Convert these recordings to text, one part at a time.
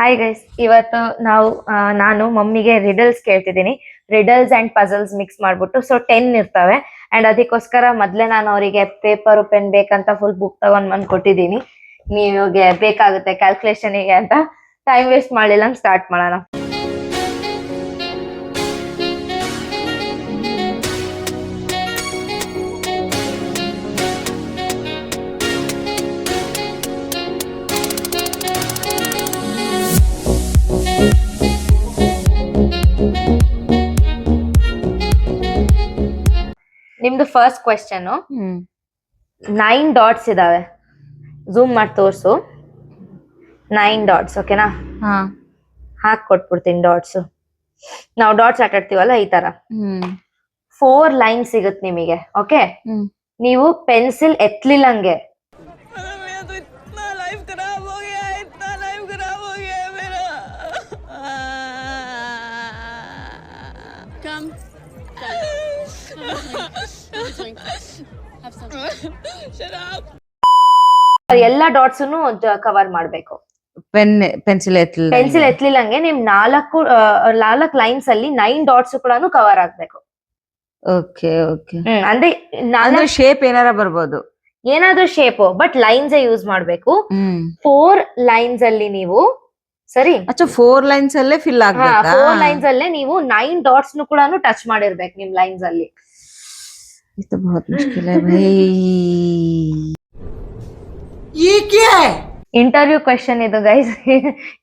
Hi guys, ಇವತ್ತು ನಾನು ಮಮ್ಮಿಗೆ ರಿಡಲ್ಸ್ ಕೇಳ್ತಿದ್ದೀನಿ. ರಿಡಲ್ಸ್ ಅಂಡ್ ಪಜಲ್ಸ್ ಮಿಕ್ಸ್ ಮಾಡ್ಬಿಟ್ಟು, ಸೊ 10 ಇರ್ತವೆ. ಅಂಡ್ ಅದಕ್ಕೋಸ್ಕರ ಮೊದ್ಲೇ ನಾನು ಅವರಿಗೆ ಪೇಪರ್ ಪೆನ್ ಬೇಕಂತ ಫುಲ್ ಬುಕ್ ಬಂದು ಕೊಟ್ಟಿದ್ದೀನಿ. ನಿಮಗೆ ಬೇಕಾಗುತ್ತೆ ಕ್ಯಾಲ್ಕುಲೇಷನ್ಗೆ ಅಂತ. ಟೈಮ್ ವೇಸ್ಟ್ ಮಾಡಲಿಲ್ಲ, ಸ್ಟಾರ್ಟ್ ಮಾಡೋಣ. ನಿಮ್ದು ಫಸ್ಟ್ ಕ್ವೆಶ್ಚನ್ 9 ಡಾಟ್ಸ್ ಇದಾವೆ. ಝೂಮ್ ಮಾಡಿ ತೋರ್ಸು. 9 ಡಾಟ್ಸ್, ಓಕೆನಾ? ಹಾಕಿ ಕೊಟ್ಬಿಡ್ತೀನಿ ಡಾಟ್ಸ್. ನಾವು ಡಾಟ್ಸ್ ಆಟಾಡ್ತೀವಲ್ಲ, ಈ ತರ 4 ಲೈನ್ ಸಿಗುತ್ತೆ ನಿಮಗೆ. ಓಕೆ, ನೀವು ಪೆನ್ಸಿಲ್ ಎತ್ತಲಿಲ್ಲಂಗೆ ಎಲ್ಲಾ ಡಾಟ್ಸ್ ಕವರ್ ಮಾಡ್ಬೇಕು. ಪೆನ್ಸಿಲ್ ಎತ್ತಲಿಲ್ಲಂಗೆ ನಿಮ್ 4 ಲೈನ್ಸ್ ಅಲ್ಲಿ 9 ಡಾಟ್ಸ್ ಕೂಡ ಕವರ್ ಆಗ್ಬೇಕು. Okay okay. ಅಂದ್ರೆ ಶೇಪ್ ಏನಾರ ಬರ್ಬೋದು, ಏನಾದ್ರೂ ಶೇಪ್, ಬಟ್ ಲೈನ್ಸ್ ಯೂಸ್ ಮಾಡ್ಬೇಕು. 4 ಲೈನ್ಸ್ ಅಲ್ಲಿ ನೀವು ಸರಿ. 4 ಲೈನ್ಸ್ ಅಲ್ಲೇ ಫಿಲ್ ಆಗ್ಬೇಕು. 4 ಲೈನ್ಸ್ ಅಲ್ಲೇ ನೀವು 9 ಡಾಟ್ಸ್ ಕೂಡ ಟಚ್ ಮಾಡಿರ್ಬೇಕು ನಿಮ್ ಲೈನ್ಸ್ ಅಲ್ಲಿ. ಇದು बहुत मुश्किल है भाई. ये क्या है? ಇಂಟರ್ವ್ಯೂ ಕ್ವೆಶ್ಚನ್ ಇದು ಗೈಸ್.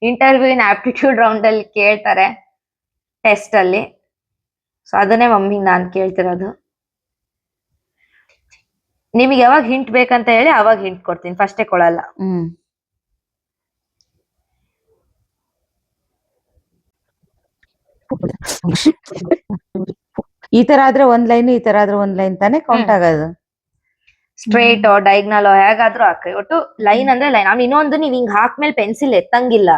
ಇಂಟರ್ವ್ಯೂ ಇನ್ ಆಪ್ಟಿಟ್ಯೂಡ್ ರೌಂಡ್ ಅಲ್ಲಿ ಕೇಳ್ತಾರೆ, ಟೆಸ್ಟ್ ಅಲ್ಲಿ. ಸೊ ಅದನ್ನೇ ಮಮ್ಮಿಗೆ ನಾನ್ ಕೇಳ್ತಿರೋದು. ನಿಮಗೆ ಯಾವಾಗ ಹಿಂಟ್ ಬೇಕಂತ ಹೇಳಿ ಅವಾಗ ಹಿಂಟ್ ಕೊಡ್ತೀನಿ, ಫಸ್ಟೇ ಕೊಡಲ್ಲ. ಈ ತರ ಆದ್ರೆ 1 ಲೈನ್, ಈ ತರ ಆದ್ರೆ 1 ಲೈನ್ ತಾನೇ ಕೌಂಟ್ ಆಗೋದು. ಸ್ಟ್ರೇಟ್ ಡೈಗ್ನಲ್ ಹೇಗಾದ್ರೂ ಹಾಕ್ರಿ, ಒಟ್ಟು ಲೈನ್ ಅಂದ್ರೆ ಲೈನ್. ಅವ್ನು ಇನ್ನೊಂದು, ನೀವ್ ಹಿಂಗ್ ಹಾಕ್ಮೇಲೆ ಪೆನ್ಸಿಲ್ ಎತ್ತಂಗಿಲ್ಲ.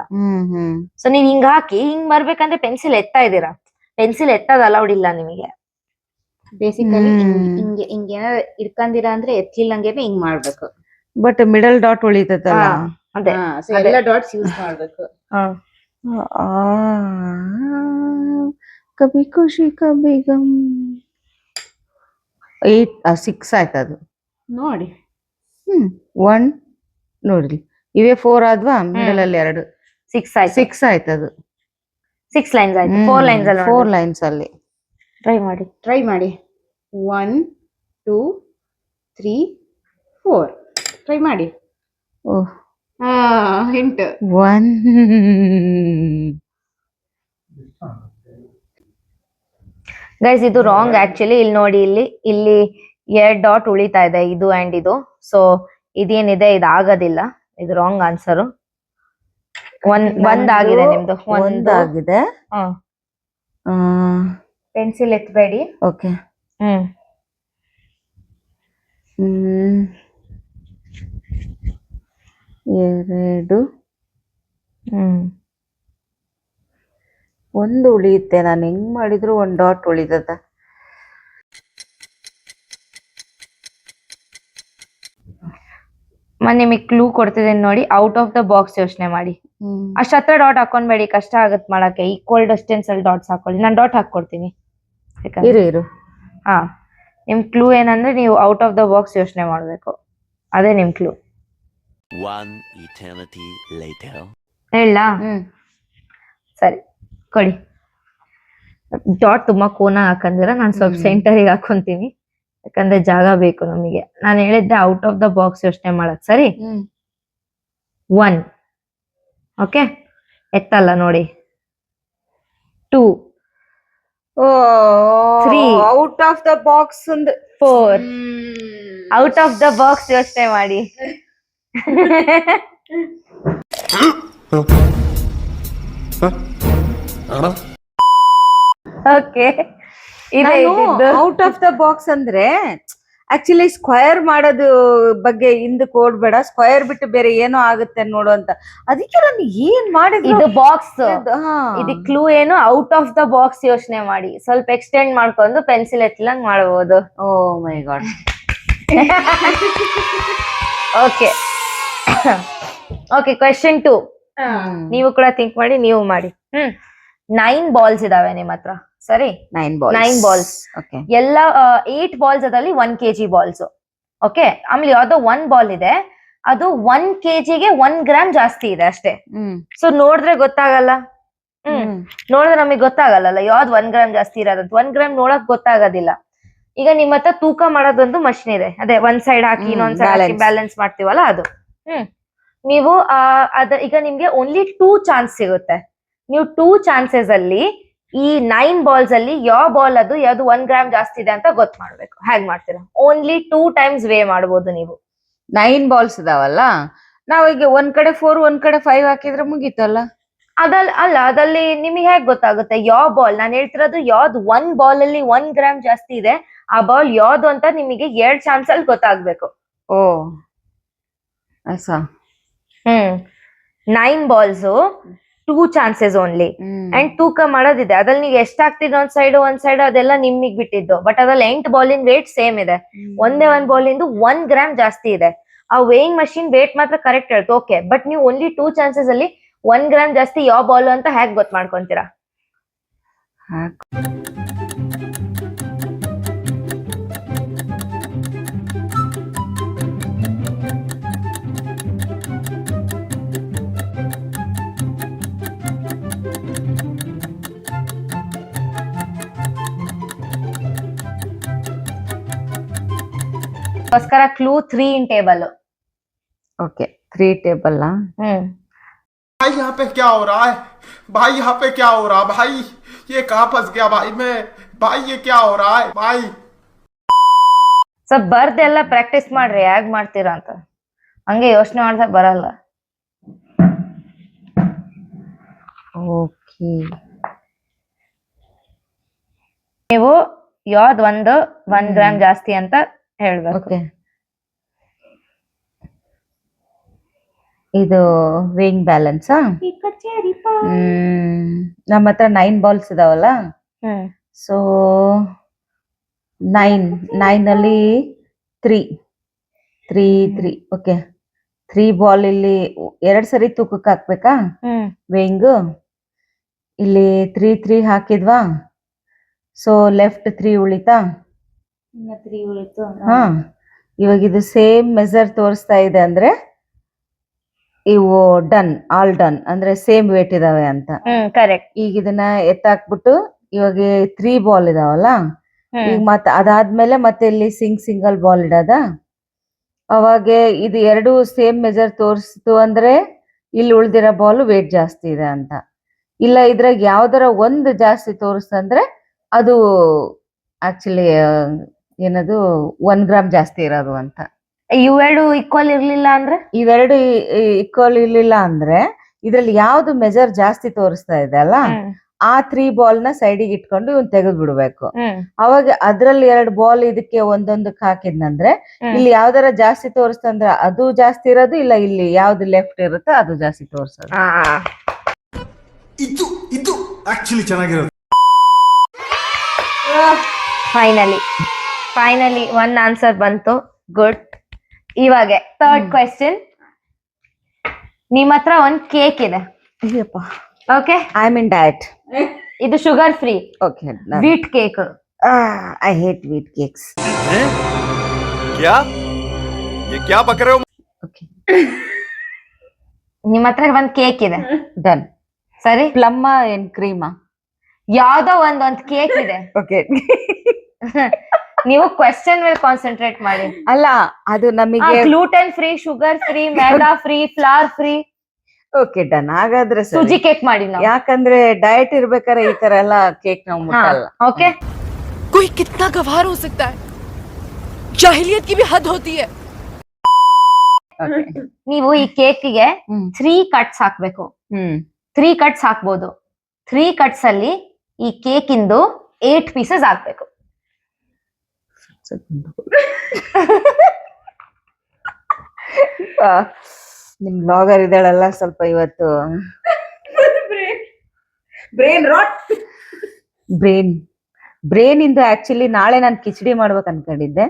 ಸೊ ನೀವ್ ಹಿಂಗ್ ಹಾಕಿ ಹಿಂಗ್ ಬರ್ಬೇಕಂದ್ರೆ ಪೆನ್ಸಿಲ್ ಎತ್ತಾ ಇದೀರಾ. ಪೆನ್ಸಿಲ್ ಎತ್ತದ ಅಲೌಡ್ ಇಲ್ಲ ನಿಮಗೆ. ಬೇಸಿಕಲಿ ಹಿಂಗೆ ಹಿಂಗೆ ಇಟ್ಕೊಂಡಿರ ಅಂದ್ರೆ ಎತ್ತಲಿಲ್ಲಂಗೆ ಹಿಂಗ್ ಮಾಡ್ಬೇಕು. ಬಟ್ ಮಿಡಲ್ ಡಾಟ್ ಉಳಿತೈತಲ್ಲ, ಅದೇ ಎಲ್ಲ ಡಾಟ್ಸ್ ಯೂಸ್ ಮಾಡ್ಬೇಕು. ಕಭಿ ಖುಷಿ ಕಭಿ ಗಮ್. 6 ಆಯ್ತದು ನೋಡಿ. 1 ನೋಡ್ರಿ, ಇವೇ 4 ಆದ್ವಾ, ಮಿಡಲ್ ಅಲ್ಲಿ 2, 6 ಆಯ್ತದು. 6 ಲೈನ್ಸ್ ಆಯ್ತು. 4 ಲೈನ್ಸ್ ಅಲ್ಲಿ ಟ್ರೈ ಮಾಡಿ. 1 2 3 4 ಟ್ರೈ ಮಾಡಿ. ಓಹ್, ಹಿಂಟ್ 1. ಗೈಸ್ ಇದು ರಾಂಗ್ ಆಕ್ಚುಲಿ. ಇಲ್ಲಿ ನೋಡಿ, ಇಲ್ಲಿ 2 ಡಾಟ್ ಉಳಿತಾ ಇದೆ, ಇದು ಅಂಡ್ ಇದು. ಸೊ ಇದೇನಿದೆ, ಇದು ಆಗೋದಿಲ್ಲ. ಇದು ರಾಂಗ್ ಆನ್ಸರ್. ಒಂದಾಗಿದೆ ನಿಮ್ದು. ಒಂದಾಗಿದೆ. ಪೆನ್ಸಿಲ್ ಎತ್ತಬೇಡಿ. ಓಕೆ. 2 1 ಉಳಿಯುತ್ತೆ. ನಾನು ಹೆಂಗ್ ಮಾಡಿದ್ರು 1 ಡಾಟ್ ಉಳಿತದ. ನಿಮಗೆ ಕ್ಲೂ ಕೊಡ್ತಿದ್ದೇನೆ ನೋಡಿ. ಔಟ್ ಆಫ್ ದ ಬಾಕ್ಸ್ ಯೋಚನೆ ಮಾಡಿ. ಅಷ್ಟ್ ಹತ್ರ ಡಾಟ್ ಹಾಕೊಂಡ್ಬೇಡಿ, ಕಷ್ಟ ಆಗತ್ ಮಾಡಕ್ಕೆ. ಈಕ್ವಲ್ ಡಿಸ್ಟೆನ್ಸ್ ಅಲ್ಲಿ ಡಾಟ್ಸ್ ಹಾಕೊಳ್ಳಿ. ನಾನು ಡಾಟ್ ಹಾಕೊಡ್ತೀನಿ. ಇರು. ನಿಮ್ ಕ್ಲೂ ಏನಂದ್ರೆ ನೀವು ಔಟ್ ಆಫ್ ದ ಬಾಕ್ಸ್ ಯೋಚನೆ ಮಾಡ್ಬೇಕು. ಅದೇ ನಿಮ್ ಕ್ಲೂ. ಹೇಳ ಸರಿ, ಕೊಡಿ. ಡಾಟ್ ತುಂಬಾ ಕೋನ ಹಾಕಂದಿರ, ನಾನು ಸ್ವಲ್ಪ ಸೆಂಟರಿಗೆ ಹಾಕೊಂತೀನಿ, ಯಾಕಂದ್ರೆ ಜಾಗ ಬೇಕು ನಮಗೆ. ನಾನು ಹೇಳಿದ್ದೆ ಔಟ್ ಆಫ್ ದ ಬಾಕ್ಸ್ ಯೋಚನೆ ಮಾಡಕ್. ಸರಿ, 1 ಓಕೆ, ಎತ್ತಲ್ಲ ನೋಡಿ. 2 3 out of the box. 4 out of the box ಯೋಚನೆ ಮಾಡಿ. Okay, out of the box ಅಂದ್ರೆ ಆಕ್ಚುಲಿ ಸ್ಕ್ವೇರ್ ಮಾಡೋದು ಬಗ್ಗೆ ಹಿಂದಕ್ಕೆ ಓಡ್ಬೇಡ, ಸ್ಕ್ವೇರ್ ಬಿಟ್ಟು ಬೇರೆ ಏನೋ ಆಗುತ್ತೆ ನೋಡು ಅಂತ. ಅದಕ್ಕೆ ನಾನು ಏನ್ ಮಾಡಿದ್ರು. ಇದು ಬಾಕ್ಸ್, ಇದು ಕ್ಲೂ ಏನು, ಔಟ್ ಆಫ್ ದ ಬಾಕ್ಸ್ ಯೋಚನೆ ಮಾಡಿ. ಸ್ವಲ್ಪ ಎಕ್ಸ್ಟೆಂಡ್ ಮಾಡ್ಕೊಂಡು ಪೆನ್ಸಿಲ್ ಎತ್ತಲಂಗ್ ಮಾಡಬಹುದು. ಓ ಮೈ ಗಾಡ್. ಓಕೆ. Okay, question 2. ನೀವು ಕೂಡ ಥಿಂಕ್ ಮಾಡಿ, ನೀವು ಮಾಡಿ. 9 ಬಾಲ್ಸ್ ಇದಾವೆ ನಿಮ್ ಹತ್ರ, ಸರಿ? 9 balls. ಓಕೆ. ಎಲ್ಲ 8 ಬಾಲ್ಸ್ ಅದ್ರಲ್ಲಿ 1 kg ಬಾಲ್ಸ್. ಓಕೆ, ಆಮೇಲೆ ಯಾವ್ದೋ 1 ಬಾಲ್ ಇದೆ, ಅದು 1 kgಗೆ 1 ಗ್ರಾಮ್ ಜಾಸ್ತಿ ಇದೆ ಅಷ್ಟೇ. ಸೊ ನೋಡಿದ್ರೆ ಗೊತ್ತಾಗಲ್ಲ. ನೋಡಿದ್ರೆ ನಮಗೆ ಗೊತ್ತಾಗಲ್ಲ ಯಾವ್ದು 1 ಗ್ರಾಮ್ ಜಾಸ್ತಿ ಇರೋದಂತ. 1 ಗ್ರಾಮ್ ನೋಡಕ್ ಗೊತ್ತಾಗೋದಿಲ್ಲ. ಈಗ ನಿಮ್ ಹತ್ರ ತೂಕ ಮಾಡೋದೊಂದು ಮಷಿನ್ ಇದೆ, ಅದೇ ಒಂದ್ ಸೈಡ್ ಹಾಕಿ ಇನ್ನೊಂದ್ ಸೈಡ್ ಹಾಕಿ ಬ್ಯಾಲೆನ್ಸ್ ಮಾಡ್ತೀವಲ್ಲ ಅದು. ನೀವು ಈಗ ನಿಮ್ಗೆ ಓನ್ಲಿ 2 ಚಾನ್ಸ್ ಸಿಗುತ್ತೆ. ನೀವು 2 ಚಾನ್ಸಸ್ ಅಲ್ಲಿ ಈ 9 ಬಾಲ್ಸ್ ಅಲ್ಲಿ ಯಾವ ಬಾಲ್ ಅದು ಯಾವ್ದು 1 ಗ್ರಾಮ್ ಜಾಸ್ತಿ ಇದೆ ಅಂತ ಗೊತ್ತು ಮಾಡ್ಬೇಕು. ಹೇಗ್ ಮಾಡ್ತೀರಾ? ಓನ್ಲಿ 2 ಟೈಮ್ಸ್ ವೇ ಮಾಡ್ಬೋದು ನೀವು. 9 ಬಾಲ್ಸ್ ಇದಾವಲ್ಲ, ನಾವೀಗ ಒಂದ್ ಕಡೆ 4 ಒಂದ್ ಕಡೆ 5 ಹಾಕಿದ್ರೆ ಮುಗೀತಲ್ಲ. ಅದಲ್ಲಿ ನಿಮಗೆ ಹೇಗ್ ಗೊತ್ತಾಗುತ್ತೆ ಯಾವ ಬಾಲ್? ನಾನು ಹೇಳ್ತಿರೋದು ಯಾವ್ದು 1 ಬಾಲ್ ಅಲ್ಲಿ 1 ಗ್ರಾಮ್ ಜಾಸ್ತಿ ಇದೆ, ಆ ಬಾಲ್ ಯಾವ್ದು ಅಂತ ನಿಮಗೆ 2 ಚಾನ್ಸ್ ಅಲ್ಲಿ ಗೊತ್ತಾಗ್ಬೇಕು. ಓ 9 ಬಾಲ್ಸ್ 2 ಚಾನ್ಸಸ್ ಓನ್ಲಿ. ಅಂಡ್ ತೂಕ ಮಾಡೋದಿದೆ, ಅದ್ರಲ್ಲಿ ನೀವು ಎಷ್ಟ್ ಹಾಕ್ತಿದ್ರೆ ಒಂದ್ ಸೈಡ್ ಅದೆಲ್ಲ ನಿಮಗ್ ಬಿಟ್ಟಿದ್ದು. ಬಟ್ ಅದ್ರಲ್ಲಿ 8 ಬಾಲಿನ ವೇಟ್ ಸೇಮ್ ಇದೆ. ಒಂದೇ 1 ಬಾಲಿಂದು 1 ಗ್ರಾಮ್ ಜಾಸ್ತಿ ಇದೆ. ಆ ವೇಯಿಂಗ್ ಮಷಿನ್ ವೇಟ್ ಮಾತ್ರ ಕರೆಕ್ಟ್ ಹೇಳ್ತು, ಓಕೆ. ಬಟ್ ನೀವು ಓನ್ಲಿ 2 ಚಾನ್ಸಸ್ ಅಲ್ಲಿ 1 ಗ್ರಾಮ್ ಜಾಸ್ತಿ ಯಾವ ಬಾಲ್ ಅಂತ ಹೇಗ್ ಗೊತ್ತು ಮಾಡ್ಕೊಂತೀರಾ? ಅದಕ್ಕೋಸ್ಕರ clue 3 in table. Okay, 3 table. भाई यहाँ पे क्या हो रहा है? भाई यहाँ पे क्या हो रहा है? भाई ये कहाँ फंस गया भाई मैं? भाई ये क्या हो रहा है भाई? ಸ್ವಲ್ಪ ಬರ್ದೆಲ್ಲ ಪ್ರಾಕ್ಟೀಸ್ ಮಾಡ್ರಿ ಹೇಗ್ ಮಾಡ್ತೀರಾ ಅಂತ. ಹಂಗೆ ಯೋಚನೆ ಮಾಡ್ತಾ ಬರಲ್ಲ. ಓಕೆ, ನೀವು ಯಾವ್ದು 1 ಗ್ರಾಮ್ ಜಾಸ್ತಿ ಅಂತ ಹೇಳ್ಬೇಕು. ಓಕೆ. ಇದು ವೇಯಿಂಗ್ ಬ್ಯಾಲೆನ್ಸ್. ನಮ್ಮ ಹತ್ರ 9 ಬಾಲ್ಸ್ ಇದಾವಲ್ಲ, ಸೊ 9 ಅಲ್ಲಿ 3. ಓಕೆ, 3 ಬಾಲ್ ಇಲ್ಲಿ 2 ಸರಿ ತೂಕಕ್ಕೆ ಹಾಕ್ಬೇಕಾ ವೇಯಿಂಗ್? ಇಲ್ಲಿ 3 ಹಾಕಿದ್ವಾ, ಸೊ ಲೆಫ್ಟ್ 3 ಉಳಿತಾ? ಹಾ, ಇವಾಗ ಇದು ಸೇಮ್ ಮೆಜರ್ ತೋರಿಸ್ತಾ ಇದೆ ಅಂದ್ರೆ ಇವು ಆಲ್ ಡನ್ ಅಂದ್ರೆ ಸೇಮ್ ವೇಟ್ ಇದಾವೆ ಅಂತ. ಕರೆಕ್ಟ್. ಈಗ ಇದನ್ನ ಎತ್ತಾಕ್ಬಿಟ್ಟು ಇವಾಗ 3 ಬಾಲ್ ಇದಾವಲ್ಲ, ಈಗ ಮತ್ತೆ ಅದಾದ್ಮೇಲೆ ಮತ್ತೆ ಇಲ್ಲಿ ಸಿಂಗಲ್ ಬಾಲ್ ಇಡೋದ. ಅವಾಗ ಇದು 2 ಸೇಮ್ ಮೆಜರ್ ತೋರಿಸ್ತು ಅಂದ್ರೆ ಇಲ್ಲಿ ಉಳ್ದಿರೋ ಬಾಲ್ ವೇಟ್ ಜಾಸ್ತಿ ಇದೆ ಅಂತ. ಇಲ್ಲ ಇದ್ರಾಗ ಯಾವ್ದಾರ ಒಂದು ಜಾಸ್ತಿ ತೋರಿಸ್ತಂದ್ರೆ ಅದು ಆಕ್ಚುಲಿ ಏನದು 1 ಗ್ರಾಮ್ ಜಾಸ್ತಿ ಇರೋದು ಅಂತ. ಇವೆರಡು ಈಕ್ವಲ್ ಇರ್ಲಿಲ್ಲ ಅಂದ್ರೆ? ಇವೆರಡು ಈಕ್ವಲ್ ಇರ್ಲಿಲ್ಲ ಅಂದ್ರೆ ಇದ್ರಲ್ಲಿ ಯಾವ್ದು ಮೆಜರ್ ಜಾಸ್ತಿ ತೋರಿಸ್ತಾ ಇದೆ ಅಲ್ಲ, ಆ 3 ಬಾಲ್ ನ ಸೈಡಿಗೆ ಇಟ್ಕೊಂಡು ಇವ್ನ್ ತೆಗೆದು ಬಿಡ್ಬೇಕು. ಅವಾಗ ಅದ್ರಲ್ಲಿ 2 ಬಾಲ್ ಇದಕ್ಕೆ ಒಂದೊಂದಕ್ಕೆ ಹಾಕಿದ್ನಂದ್ರೆ ಇಲ್ಲಿ ಯಾವ್ದಾರ ಜಾಸ್ತಿ ತೋರಿಸ್ತಂದ್ರೆ ಅದು ಜಾಸ್ತಿ ಇರೋದು, ಇಲ್ಲ ಇಲ್ಲಿ ಯಾವ್ದು ಲೆಫ್ಟ್ ಇರುತ್ತೋ ಅದು ಜಾಸ್ತಿ ತೋರಿಸೋದು. ಇದು ಆಕ್ಚುಲಿ ಚೆನ್ನಾಗಿರೋದು. ಫೈನಲಿ 1 ಆನ್ಸರ್ ಬಂತು. ಗುಡ್. ಇವಾಗ 3rd ಕ್ವೆಶ್ಚನ್. ನಿಮ್ ಹತ್ರ 1 ಕೇಕ್ ಇದೆ. Okay, I mean diet. ಇದು sugar free. Okay, wheat cake. I hate wheat cakes. क्या? ये क्या बक रहे हो? ಓಕೆ, ನಿಮ್ ಹತ್ರ 1 ಕೇಕ್ ಇದೆ. ಡನ್. ಸರಿ, ಪ್ಲಮ್ ಏನ್ ಕ್ರೀಮಾ? ಯಾವ್ದೋ ಒಂದ್ ಕೇಕ್ ಇದೆ. ಓಕೆ. ನೀವು ಕ್ವೆಶ್ಚನ್ ಮೇಲೆ ಕಾನ್ಸಂಟ್ರೇಟ್ ಮಾಡಿ. ಅಲ್ಲ, ಅದು ನಮಗೆ ಗ್ಲೂಟೆನ್ ಫ್ರೀ, ಶುಗರ್ ಫ್ರೀ, मैदा free, flour free. Okay, done. ಹಾಗಾದ್ರೆ ಸೂಜಿ ಕೇಕ್ ಮಾಡಿ ನಾವು. ಯಾಕಂದ್ರೆ ಡಯಟ್ ಇರ್ಬೇಕಾದ್ರೆ ಈ ತರ ಎಲ್ಲ ಕೇಕ್ ನಾವು ಮುಟ್ಟಲ್ಲ. ಓಕೆ, कोई कितना गवार हो सकता है? जाहिलियत की भी हद होती है. ನೀವು ಈ ಕೇಕ್ಗೆ 3 ಕಟ್ಸ್ ಹಾಕ್ಬೇಕು. 3 ಕಟ್ಸ್ ಹಾಕ್ಬೋದು. 3 ಕಟ್ಸ್ ಅಲ್ಲಿ ಈ ಕೇಕ್ ಇಂದು 8 ಪೀಸಸ್ ಹಾಕ್ಬೇಕು. ನಿಮ್ ಬ್ಲಾಗರ್ ಇದ್ದಾಳಲ್ಲ, ಸ್ವಲ್ಪ ಇವತ್ತು ಬ್ರೇನ್ ಇಂದು ಆಕ್ಚುಲಿ ನಾಳೆ ನಾನು ಕಿಚಡಿ ಮಾಡ್ಬೇಕು ಅನ್ಕೊಂಡಿದ್ದೆ,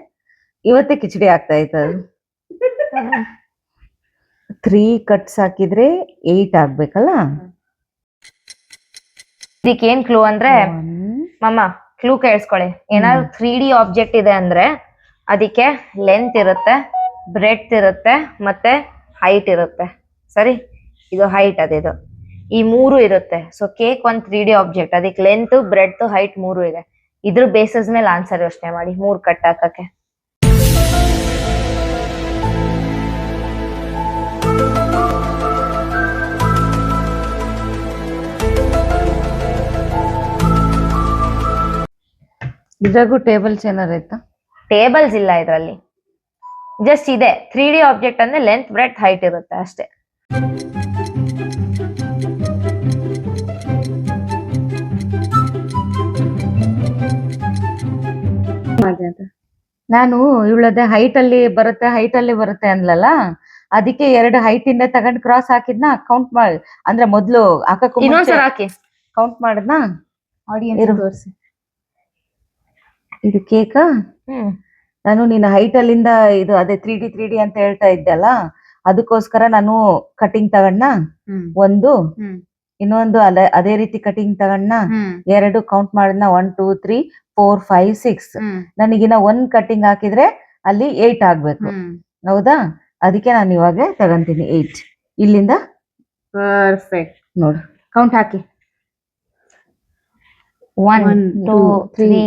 ಇವತ್ತೇ ಕಿಚಡಿ ಆಗ್ತಾ ಇತ್ತು ಅದು. 3 ಕಟ್ಸ್ ಹಾಕಿದ್ರೆ 8 ಆಗ್ಬೇಕಲ್ಲ. ಇದಕ್ಕೆ ಏನ್ ಕ್ಲೂ ಅಂದ್ರೆ ಮಮ್ಮ ಕ್ಲೂ ಕೇಳಿಸ್ಕೊಳ್ಳಿ. ಏನಾದ್ರು 3D ಆಬ್ಜೆಕ್ಟ್ ಇದೆ ಅಂದ್ರೆ ಅದಕ್ಕೆ ಲೆಂತ್ ಇರುತ್ತೆ, ಬ್ರೆಡ್ತ್ ಇರುತ್ತೆ, ಮತ್ತೆ ಹೈಟ್ ಇರುತ್ತೆ. ಸರಿ, ಇದು ಹೈಟ್ ಅದಿದು. ಈ 3 ಇರುತ್ತೆ. ಸೊ ಕೇಕ್ ಒಂದ್ 3D ಆಬ್ಜೆಕ್ಟ್, ಅದಕ್ಕೆ ಲೆಂತ್, ಬ್ರೆಡ್ತ್, ಹೈಟ್ 3 ಇದೆ. ಇದ್ರ ಬೇಸಿಸ್ ಮೇಲೆ ಆನ್ಸರ್ ಯೋಚನೆ ಮಾಡಿ 3 ಕಟ್ ಹಾಕಕ್ಕೆ. ಇದ್ರಾಗೂ ಟೇಬಲ್ಸ್ ಏನಾರ ಆಯ್ತಾ? ಟೇಬಲ್ಸ್ ಇಲ್ಲ ಇದ್ರಲ್ಲಿ, ಜಸ್ಟ್ ಇದೆ 3D ಆಬ್ಜೆಕ್ಟ್ ಅಂದ್ರೆ ಲೆಂತ್, ಬ್ರೆಡ್ತ್, ಹೈಟ್ ಇರುತ್ತೆ ಅಷ್ಟೇ. ನಾನು ಇವಳದ ಹೈಟ್ ಅಲ್ಲಿ ಬರುತ್ತೆ ಅನ್ಲಲ್ಲ, ಅದಕ್ಕೆ 2 ಹೈಟ್ ಇಂದ ತಗೊಂಡ್ ಕ್ರಾಸ್ ಹಾಕಿದ್ನ ಕೌಂಟ್ ಮಾಡಿ, ಅಂದ್ರೆ ಮೊದ್ಲು ಹಾಕಕ್ ಇನ್ನೊಂದ್ಸಲ ಹಾಕಿ. ಕೌಂಟ್ ಮಾಡಿದ್ನ. ಆಡಿಯನ್ಸ್ ತೋರಿಸಿ. ಇದು ಕೇಕ. ನಾನು ನಿನ್ನ ಹೈಟ್ ಅಲ್ಲಿಂದ ಇದು ಅದೇ 3D ಅಂತ ಹೇಳ್ತಾ ಇದ್ದಲ್ಲ, ಅದಕ್ಕೋಸ್ಕರ ನಾನು ಕಟಿಂಗ್ ತಗೊಂಡ ಒಂದು, ಇನ್ನೊಂದು ಅದೇ ರೀತಿ ಕಟಿಂಗ್ ತಗೊಂಡ 2 ಕೌಂಟ್ ಮಾಡಿದ್ನ 1 2 3 4 5 6. ನನಗಿನ್ನ 1 ಕಟಿಂಗ್ ಹಾಕಿದ್ರೆ ಅಲ್ಲಿ 8 ಆಗ್ಬೇಕು. ಹೌದಾ? ಅದಕ್ಕೆ ನಾನು ಇವಾಗ ತಗೊಂತೀನಿ 8 ಇಲ್ಲಿಂದ. ಪರ್ಫೆಕ್ಟ್. ನೋಡು, ಕೌಂಟ್ ಹಾಕಿ. 1 2 3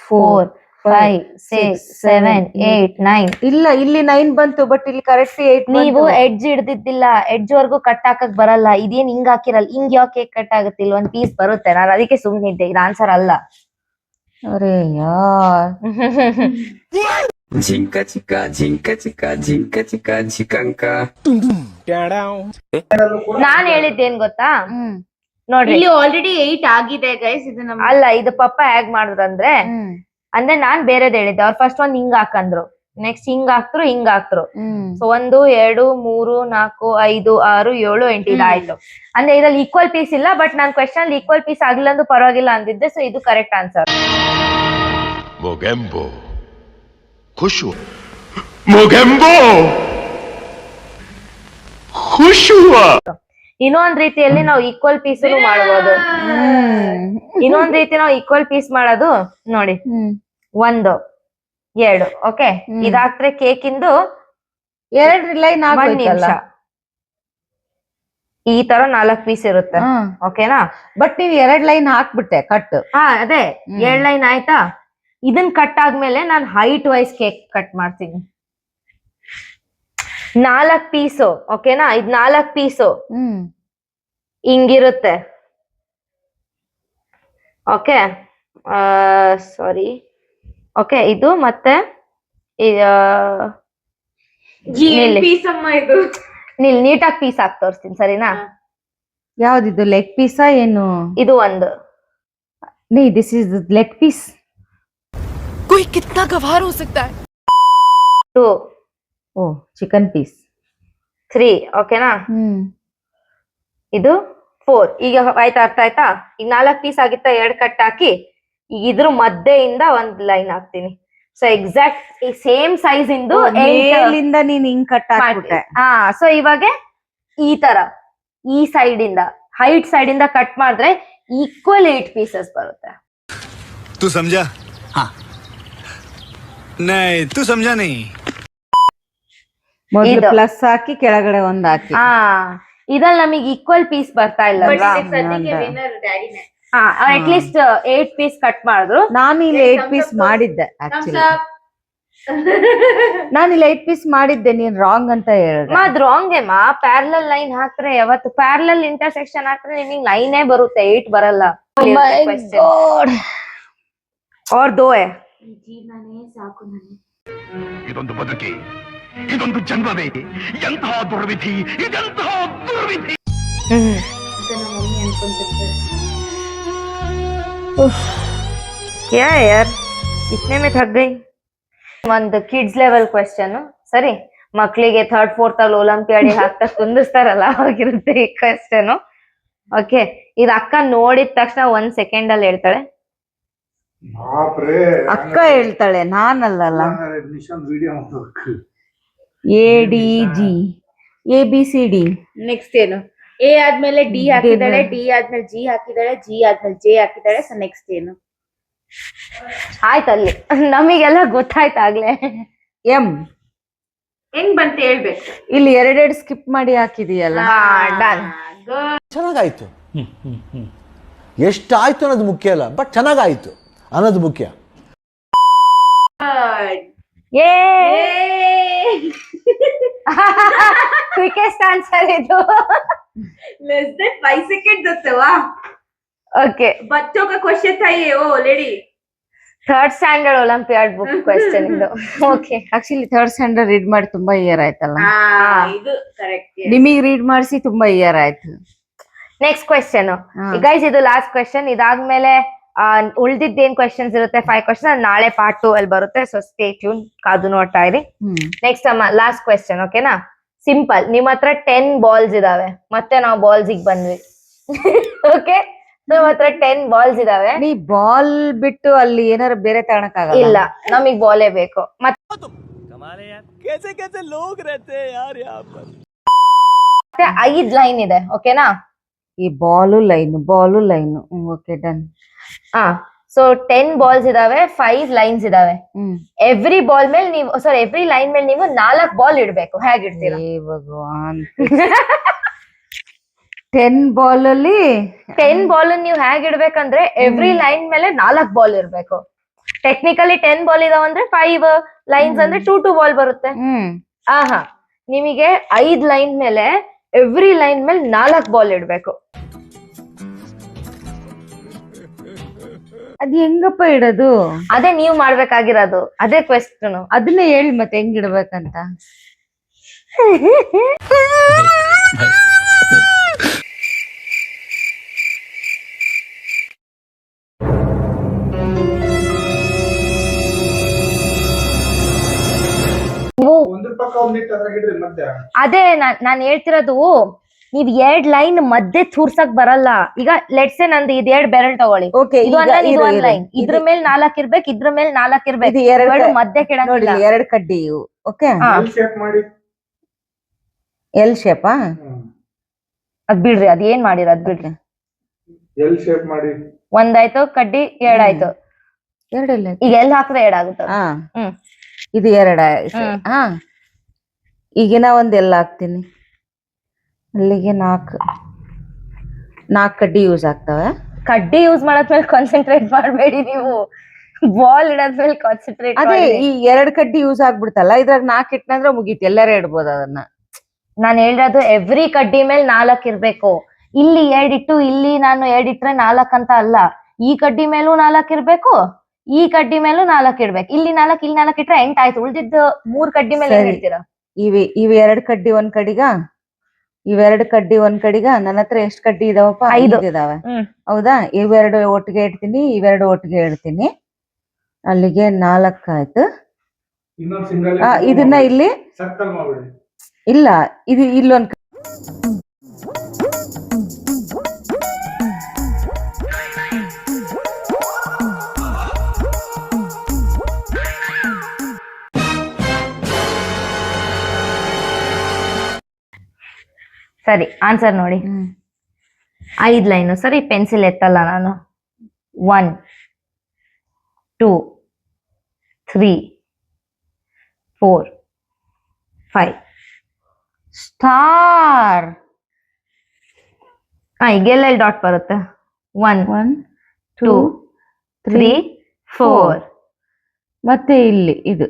4 5 6 7 8 9. ಇಲ್ಲ, ಇಲ್ಲಿ 9 ಬಂತು, ಬಟ್ ಇಲ್ಲಿ ಕರೆಕ್ಟ್ 8. ನೀವು ಎಡ್ಜ್ ಹಿಡ್ದಿದ್ದಿಲ್ಲ, ಎಡ್ಜ್ ವರ್ಗು ಕಟ್ ಹಾಕಕ್ ಬರಲ್ಲ. ಇದೇನ್ ಹಿಂಗ್ ಹಾಕಿರಲ್ಲ, ಹಿಂಗ್ ಯಾವ ಕೇಕ್ ಕಟ್ ಆಗುತ್ತಿಲ್ಲ, ಒಂದ್ ಪೀಸ್ ಬರುತ್ತೆ. ನಾನು ಅದಕ್ಕೆ ಸುಮ್ನಿದ್ದೆ, ಇದು ಆನ್ಸರ್ ಅಲ್ಲ. ಅರೆ ಯಾರ್. ಜಿಂಕ ಚಿಕ್ಕ ಜಿಕಂಕ. ನಾನ್ ಹೇಳಿದ್ದೇನ್ ಗೊತ್ತಾ? ನೋಡ್ರಿ, ಇಲ್ಲಿ ಆಲ್ರೆಡಿ 8 ಆಗಿದೆ ಗೈಸ್. ಇದನ್ನ ಅಲ್ಲ, ಇದು ಪಪ್ಪ ಹೇಗ್ ಮಾಡಿದ್ರಂದ್ರೆ, ಅಂದ್ರೆ ನಾನ್ ಬೇರೆದ್ ಹೇಳಿದ್ದೆ. ಅವ್ರು ಫಸ್ಟ್ ಒಂದ್ ಹಿಂಗ್ ಹಾಕಂದ್ರು, ನೆಕ್ಸ್ಟ್ ಹಿಂಗ್ ಹಾಕ್ತರು, ಹಿಂಗ್ ಹಾಕ್ತರು. ಸೊ 1 2 3 4 5 6 7 8 ಇದಾಯ್ತು. ಅಂದ್ರೆ ಇದ್ರಲ್ಲಿ ಈಕ್ವಲ್ ಪೀಸ್ ಇಲ್ಲ, ಬಟ್ ನಾನ್ ಕ್ವೆಶ್ಚನ್ ಈಕ್ವಲ್ ಪೀಸ್ ಆಗಿಲ್ಲ ಅಂದ್ರೂ ಪರವಾಗಿಲ್ಲ ಅಂದಿದ್ದೆ. ಸೊ ಇದು ಕರೆಕ್ಟ್ ಆನ್ಸರ್. ಮೊಗೆಂಬೋ ಖುಷು, ಮೊಗೆಂಬೋ ಖುಷು. ಇನ್ನೊಂದ್ ರೀತಿಯಲ್ಲಿ ನಾವು ಈಕ್ವಲ್ ಪೀಸ್ ಮಾಡಬಹುದು. ಇನ್ನೊಂದ್ ರೀತಿ ನಾವು ಈಕ್ವಲ್ ಪೀಸ್ ಮಾಡೋದು ನೋಡಿ, 1 2. ಓಕೆ, ಇದಾಕ್ರೆ ಕೇಕ್ ಇಂದು 2 ಲೈನ್ 1 ನಿಮಿಷ ಈ ತರ 4 ಪೀಸ್ ಇರುತ್ತೆ. ಓಕೆನಾ? ಬಟ್ ನೀವ್ 2 ಲೈನ್ ಹಾಕ್ಬಿಟ್ಟೆ ಕಟ್. ಅದೇ 2 ಲೈನ್ ಆಯ್ತಾ? ಇದನ್ ಕಟ್ ಆದ್ಮೇಲೆ ನಾನು ಹೈಟ್ ವೈಸ್ ಕೇಕ್ ಕಟ್ ಮಾಡ್ತೀನಿ. 4 ಪೀಸು. ಓಕೆನಾ? ಇದ್ 4 ಪೀಸು ಹಿಂಗಿರುತ್ತೆ. ಓಕೆ, ಸಾರಿ. ಓಕೆ, ಇದು ಮತ್ತೆ ನೀಟಾಗಿ ಪೀಸ್ ಹಾಕಿ ತೋರಿಸ್ತೀನಿ, ಸರಿನಾ? ಯಾವ್ದಿದು, ಲೆಗ್ ಪೀಸಾ ಏನು? ಇದು ಒಂದು. This is leg piece. कोई कितना गवार हो सकता है? 2 ಓ, ಚಿಕನ್ ಪೀಸ್. 3. ಓಕೆನಾ? ಇದು 4. ಈಗ ಆಯ್ತಾ? ಅರ್ಥ ಆಯ್ತಾ? ಈಗ 4 ಪೀಸ್ ಆಗಿತ್ತ, 2 ಕಟ್ ಹಾಕಿ ಈಗ ಇದ್ರ ಮಧ್ಯೆಯಿಂದ ಒಂದ್ ಲೈನ್ ಹಾಕ್ತೀನಿ. ಸೊ ಎಕ್ಸಾಕ್ಟ್ ಈ ಸೇಮ್ ಸೈಜ್ ಇಂದು ಮೇಲಿಂದ ನೀನ್ ಹಿಂಗ್ ಕಟ್ ಹಾಕ್ಬಿಟ್ಟೆ. ಸೊ ಇವಾಗ ಈ ತರ ಈ ಸೈಡ್ ಇಂದ, ಹೈಟ್ ಸೈಡ್ ಇಂದ ಕಟ್ ಮಾಡಿದ್ರೆ ಈಕ್ವಲ್ 8 ಪೀಸಸ್ ಬರುತ್ತೆ. तू समझा? हाँ नहीं तू समझा नहीं. ಮೊದಲು ಪ್ಲಸ್ ಹಾಕಿ ಕೆಳಗಡೆ ಒಂದ್ ಹಾಕಿ. ಇದ್ರಲ್ಲಿ ನಮಗೆ ಈಕ್ವಲ್ ಪೀಸ್ ಬರ್ತಾ ಇಲ್ಲ ಅಲ್ವಾ? ಅಟ್ ಲೀಸ್ಟ್ 8 ಪೀಸ್ ಕಟ್ ಮಾಡಿದ್ರು. ನಾನು ಇಲ್ಲಿ 8 ಪೀಸ್ ಮಾಡಿದ್ದೆ ಆಕ್ಚುಲಿ. ನಾನು ಇಲ್ಲಿ 8 ಪೀಸ್ ಮಾಡಿದ್ದೆ, ನೀನ್ ರಾಂಗ್ ಅಂತ ಹೇಳಿದೆ. ಅದ್ ರಾಂಗ್ ಮಾ. ಪ್ಯಾರಲಲ್ ಲೈನ್ ಹಾಕ್ರೆ ಯಾವತ್ತು ಪ್ಯಾರಲಲ್ ಇಂಟರ್ಸೆಕ್ಷನ್ ಹಾಕ್ರೆ ನಿಮಗೆ ಲೈನೇ ಬರುತ್ತೆ, 8 ಬರಲ್ಲ. और 2 है. ಇದೊಂದು ಬದುಕಿ, ಇದೊಂದು ಜನ್ಮವೇ, ಎಂತಹ ದುರ್ವಿಧಿ, ಇದೆಂತಹ ದುರ್ವಿಧಿ. क्या है यार, इतने में थक गई. ಒಂದು ಕಿಡ್ಸ್ ಲೆವೆಲ್ ಕ್ವೆಶ್ಚನ್. ಸರಿ, ಮಕ್ಳಿಗೆ 3rd 4th ಅಲ್ಲಿ ಒಲಿಂಪಿಯಾಡ್ ಹಾಕ್ತಾ ಕುಂದಿಸ್ತಾರಲ್ಲ, ಆಗಿರುತ್ತೆ ಈ ಕ್ವೆಶ್ಚನ್. ಓಕೆ, ಇದು ಅಕ್ಕ ನೋಡಿದ ತಕ್ಷಣ 1 ಸೆಕೆಂಡ್ ಅಲ್ಲಿ ಹೇಳ್ತಾಳೆ. ಅಕ್ಕ ಹೇಳ್ತಾಳೆ, ನಾನಲ್ಲ. ADG ABCD. ನೆಕ್ಸ್ಟ್ ಏನು? ಎ ಆದ್ಮೇಲೆ ಡಿ ಹಾಕಿದಾಳೆ, ಡಿ ಆದ್ಮೇಲೆ ಜಿ ಹಾಕಿದಾಳೆ, ಜಿ ಆದ್ಮೇಲೆ ಜೆ ಹಾಕಿದಾಳೆ. ಸೊ ನೆಕ್ಸ್ಟ್ ಏನು? ಆಯ್ತಲ್ಲಿ ನಮಗೆಲ್ಲ ಗೊತ್ತಾಯ್ತಾಗ್ಲೇ. M. ಹೆಂಗ್ ಬಂತ ಹೇಳ್ಬೇಕು. ಇಲ್ಲಿ ಎರಡೆರಡು ಸ್ಕಿಪ್ ಮಾಡಿ ಹಾಕಿದೀಯಲ್ಲ. ಡನ್. ಚೆನ್ನಾಗಾಯ್ತು. ಎಷ್ಟಾಯ್ತು ಅನ್ನೋದು ಮುಖ್ಯ ಅಲ್ಲ, ಬಟ್ ಚೆನ್ನಾಗಾಯ್ತು ಅನ್ನೋದು ಮುಖ್ಯ. ಏ ಕ್ವಿಕೆಸ್ಟ್ ಆನ್ಸರ್ ಇದು. लेस देन 5 सेकंड होता ओके. बच्चों का क्वेश्चन था ये. Oh lady, 3rd standard olympiad book question ಇದು. Okay. Actually 3rd standard read ಮಾಡಿ ತುಂಬಾ ಇಯರ್ ಆಯ್ತಲ್ಲ. ಇದು ಕರೆಕ್ಟ್. ನಿಮಗೆ ರೀಡ್ ಮಾಡಿಸಿ ತುಂಬಾ ಇಯರ್ ಆಯ್ತು. ನೆಕ್ಸ್ಟ್ ಕ್ವೆಶ್ಚನ್ ಗೈಸ್, ಇದು ಲಾಸ್ಟ್ ಕ್ವೆಶ್ಚನ್. ಇದಾದ್ಮೇಲೆ ಉಳ್ದಿದ್ದೇನ್ ಕ್ವೆಶ್ಚನ್ಸ್ ಇರುತ್ತೆ 5 ಕ್ವೆಶ್ಚನ್ ನಾಳೆ ಪಾರ್ಟ್ 2 ಅಲ್ಲಿ ಬರುತ್ತೆ. ಸೊ ಸ್ಟೇ ಟ್ಯೂನ್, ಕಾದು ನೋಡ್ತಾ ಇರಿ. ನೆಕ್ಸ್ಟ್ ಲಾಸ್ಟ್ ಕ್ವೆಶ್ಚನ್, ಓಕೆನಾ? ಸಿಂಪಲ್. ನಿಮ್ ಹತ್ರ 10 ಬಾಲ್ಸ್ ಇದಾವೆ, ಮತ್ತೆ ನಾವು ಬಾಲ್ಸ್ ಬಂದ್ವಿ. ಓಕೆ, ನಮ್ಮ ಹತ್ರ 10 ಬಾಲ್ಸ್ ಇದಾವೆ. ನೀ ಬಾಲ್ ಬಿಟ್ಟು ಅಲ್ಲಿ ಏನಾರು ಬೇರೆ ತಗೊಳಕ್ ಆಗಲ್ಲ. ಇಲ್ಲ, ನಮಗ್ ಬಾಲೇ ಬೇಕು. ಮತ್ತೆ 5 ಲೈನ್ ಇದೆ, ಓಕೆನಾ? ಈ ball line. Okay, done. So 10 balls ಇದಾವೆ, 5 ಲೈನ್ಸ್ ಇದಾವೆ. ಎವ್ರಿ ಬಾಲ್ ಮೇಲೆ ನೀವು ಎವ್ರಿ ಲೈನ್ ಮೇಲೆ ನೀವು 4 ಬಾಲ್ ಇಡ್ಬೇಕು. ಹೇಗಿಡ್ತೀರಾ? ಭಗವಾನ್. 10 ಬಾಲ್ ಅಲ್ಲಿ 10 ಬಾಲ್ ನೀವು ಹೇಗ್ ಇಡ್ಬೇಕಂದ್ರೆ ಎವ್ರಿ ಲೈನ್ ಮೇಲೆ 4 ಬಾಲ್ ಇರ್ಬೇಕು. ಟೆಕ್ನಿಕಲಿ 10 ಬಾಲ್ ಇದಾವಂದ್ರೆ 5 ಲೈನ್ಸ್ ಅಂದ್ರೆ 2 ಬಾಲ್ ಬರುತ್ತೆ. ಆಹಾ, ನಿಮಗೆ 5 ಲೈನ್ ಮೇಲೆ ಎವ್ರಿ ಲೈನ್ ಮೇಲೆ 4 ಬಾಲ್ ಇಡ್ಬೇಕು. ಅದ್ ಹೆಂಗಪ್ಪ ಇಡೋದು? ಅದೇ ನೀವು ಮಾಡ್ಬೇಕಾಗಿರೋದು, ಅದೇ ಕ್ವೆಶ್ಚನ್. ಅದನ್ನ ಹೇಳಿ ಮತ್ತೆ ಹೆಂಗ್ ಇಡ್ಬೇಕಂತ. ಅದೇ ನಾನ್ ಹೇಳ್ತಿರೋದು, ನೀವ್ 2 ಲೈನ್ ಮಧ್ಯೆ ತೂರ್ಸಕ್ ಬರಲ್ಲ. ಈಗ ಲೆಟ್ಸ್ ನಂದು ಇದು 2 ಬೆರಳು ತಗೊಳ್ಳಿ. ಇದು ಒಂದ್ ಲೈನ್, ಇದ್ರ ಮೇಲೆ 4 ಇರ್ಬೇಕು, ಇದ್ರ ಮೇಲೆ 4 ಇರ್ಬೇಕು. ಎರಡು ಮಧ್ಯೆ ನೋಡಿ, 2 ಕಡ್ಡಿ ಇವು. Okay, L shape. ಅದ್ ಬಿಡ್ರಿ, ಅದ್ ಏನ್ ಮಾಡಿರ ಅದ್ ಬಿಡ್ರಿ. ಎಲ್ ಶೇಪ್ ಮಾಡಿ ಒಂದಾಯ್ತು ಕಡ್ಡಿ, 2 ಆಯ್ತು. 2 ಈಗ ಎಲ್ ಹಾಕಿದ್ರೆ 2 ಆಗುತ್ತೆ. ಇದು 2 ಆಯ್ತು. ಈಗಿನ ಒಂದ್ ಎಲ್ಲ ಹಾಕ್ತೀನಿ. ಅಲ್ಲಿಗೆ 4 ಕಡ್ಡಿ ಯೂಸ್ ಆಗ್ತವೆ. ಕಡ್ಡಿ ಯೂಸ್ ಮಾಡೋದ್ಮೇಲೆ ಕಾನ್ಸಂಟ್ರೇಟ್ ಮಾಡಬೇಡಿ ನೀವು, ಬಾಲ್ ಇಡೋದ್ಮೇಲೆ ಕಾನ್ಸಂಟ್ರೇಟ್. ಅದೇ ಈ 2 ಕಡ್ಡಿ ಯೂಸ್ ಆಗ್ಬಿಡ್ತಲ್ಲ, ಇದ್ರಾಗ 4 ಇಟ್ನಂದ್ರೆ ಮುಗೀತು, ಎಲ್ಲಾರು ಇಡ್ಬೋದು ಅದನ್ನ. ನಾನು ಹೇಳಿರೋದು ಎವ್ರಿ ಕಡ್ಡಿ ಮೇಲೆ 4 ಇರ್ಬೇಕು. ಇಲ್ಲಿ 2 ಇಟ್ಟು ಇಲ್ಲಿ ನಾನು 2 ಇಟ್ರೆ 4 ಅಂತ ಅಲ್ಲ. ಈ ಕಡ್ಡಿ ಮೇಲೂ 4 ಇರ್ಬೇಕು, ಈ ಕಡ್ಡಿ ಮೇಲೂ 4 ಇಡ್ಬೇಕು. ಇಲ್ಲಿ 4 ಇಲ್ಲಿ 4 ಇಟ್ರೆ 8 ಆಯ್ತು. ಉಳಿದಿದ್ದು 3 ಕಡ್ಡಿ ಮೇಲೆ ಏನ್ ಇಡ್ತೀರಾ? ಇವೆ 2 ಕಡ್ಡಿ ಒಂದ್ ಕಡಿಗ, 2 ಕಡ್ಡಿ ಒಂದ್ ಕಡಿಗ. ನನ್ನ ಹತ್ರ ಎಷ್ಟ್ ಕಡ್ಡಿ ಇದಾವಪ್ಪ? 5 ಇದಾವೆ. ಹೌದಾ? ಇವೆರಡು ಒಟ್ಟಿಗೆ ಇಡ್ತೀನಿ, ಇವೆರಡು ಒಟ್ಟಿಗೆ ಇಡ್ತೀನಿ. ಅಲ್ಲಿಗೆ 4 ಆಯ್ತು. ಇದನ್ನ ಇಲ್ಲಿ ಇಲ್ಲ, ಇದು ಇಲ್ಲೊಂದ್ ಸರಿ, ಆನ್ಸರ್ ನೋಡಿ. 5 ಲೈನ್. ಸರಿ, ಪೆನ್ಸಿಲ್ ಎತ್ತಲ್ಲ ನಾನು. 1 2 3 4 5 ಸ್ಟಾರ್. ಈಗ ಎಲ್ಲೆಲ್ಲಿ ಡಾಟ್ ಬರುತ್ತೆ? 1 2 3 4 ಮತ್ತೆ ಇಲ್ಲಿ ಇದು.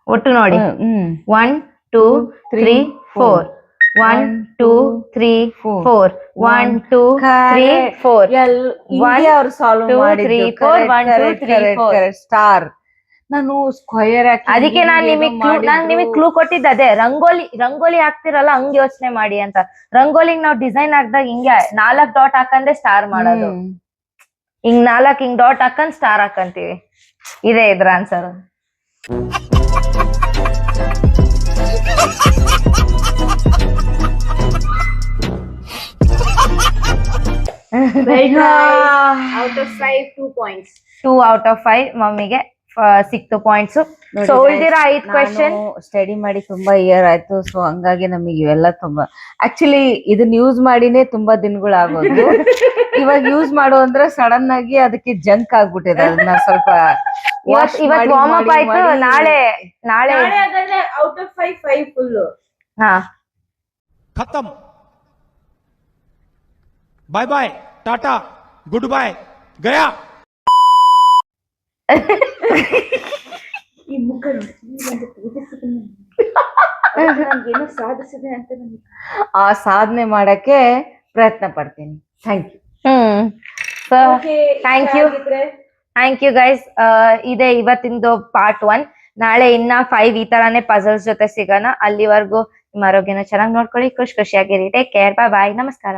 ಒಟ್ಟು ನೋಡಿ, 1 2 3 4 1 2 3 4 1 2 3 4 ಅವ್ರು ಸಾಲ್ವ್ ಮಾಡಿದ್ರು. ಸ್ಟಾರ್. ನಾನು ಸ್ಕ್ವಯರ್ ಅದಕ್ಕೆ ನಾನ್ ನಿಮಗೆ ಕ್ಲೂ ಕೊಟ್ಟಿದ್ದೆ ಅದೇ. ರಂಗೋಲಿ ಹಾಕ್ತಿರಲ್ಲ, ಹಂಗ್ ಯೋಚನೆ ಮಾಡಿ ಅಂತ. ರಂಗೋಲಿಗ್ ನಾವ್ ಡಿಸೈನ್ ಹಾಕ್ದಾಗ ಹಿಂಗೆ 4 ಡಾಟ್ ಹಾಕಂದ್ರೆ ಸ್ಟಾರ್ ಮಾಡೋದು. ಹಿಂಗ್ 4 ಹಿಂಗ್ ಡಾಟ್ ಹಾಕಂದ್ ಸ್ಟಾರ್ ಹಾಕಂತೀವಿ. ಇದೇ ಇದ್ರ answer. Out of 5 2 points. 2 out of 5 ಮಮ್ಮಿಗೆ, ಸಿಕ್ತು ಪಾಯಿಂಟ್ಸ್. ನೋಡಿ ಸೊ guys, ಉಳ್ದಿರೋ 5 ಕ್ವೆಶನ್ ಸ್ಟಡಿ ಮಾಡಿ ತುಂಬಾ ಇಯರ್ ಆಯ್ತು. ಸೊ ಹಂಗಾಗಿ ನಮಗೆ ಇವೆಲ್ಲ ತುಂಬಾ ಆಕ್ಚುಲಿ ಇದನ್ನ ಯೂಸ್ ಮಾಡಿನೇ ತುಂಬಾ ದಿನಗಳಾಗೋದು. ಇವಾಗ ಯೂಸ್ ಮಾಡೋ ಅಂದ್ರೆ ಸಡನ್ ಆಗಿ ಅದಕ್ಕೆ ಜಂಕ್ ಆಗ್ಬಿಟ್ಟಿದೆ. ಅದನ್ನ ಸ್ವಲ್ಪ ಇವತ್ ವಾರ್ಮ್ ಅಪ್ ಆಯ್ತು. ನಾಳೆ ಹಾಗಾದ್ರೆ ಔಟ್ ಆಫ್ 5 ಫುಲ್. ಹಾ खत्म bye bye tata good bye गया. ಈ ಮುಖ ಏನೋ ಸಾಧಿಸಿದೆ ಅಂತ ನನಗೆ. ಆ ಸಾಧನೆ ಮಾಡಕ್ಕೆ ಪ್ರಯತ್ನ ಪಡ್ತೀನಿ. Thank you. So Okay, thank you ಹಾಗಿದ್ರೆ ಥ್ಯಾಂಕ್ ಯು ಗೈಸ್. ಇದೆ ಇವತ್ತಿಂದು ಪಾರ್ಟ್ 1. ನಾಳೆ ಇನ್ನ 5 ಈ ತರಾನೇ ಪಜಲ್ಸ್ ಜೊತೆ ಸಿಗೋಣ. ಅಲ್ಲಿವರೆಗೂ ನಿಮ್ಮ ಆರೋಗ್ಯನ ಚೆನ್ನಾಗಿ ನೋಡ್ಕೊಳ್ಳಿ, ಖುಷಿಯಾಗಿರಿ. ಟೇಕ್ ಕೇರ್, ಬಾಯ್ ಬಾಯ್, ನಮಸ್ಕಾರ.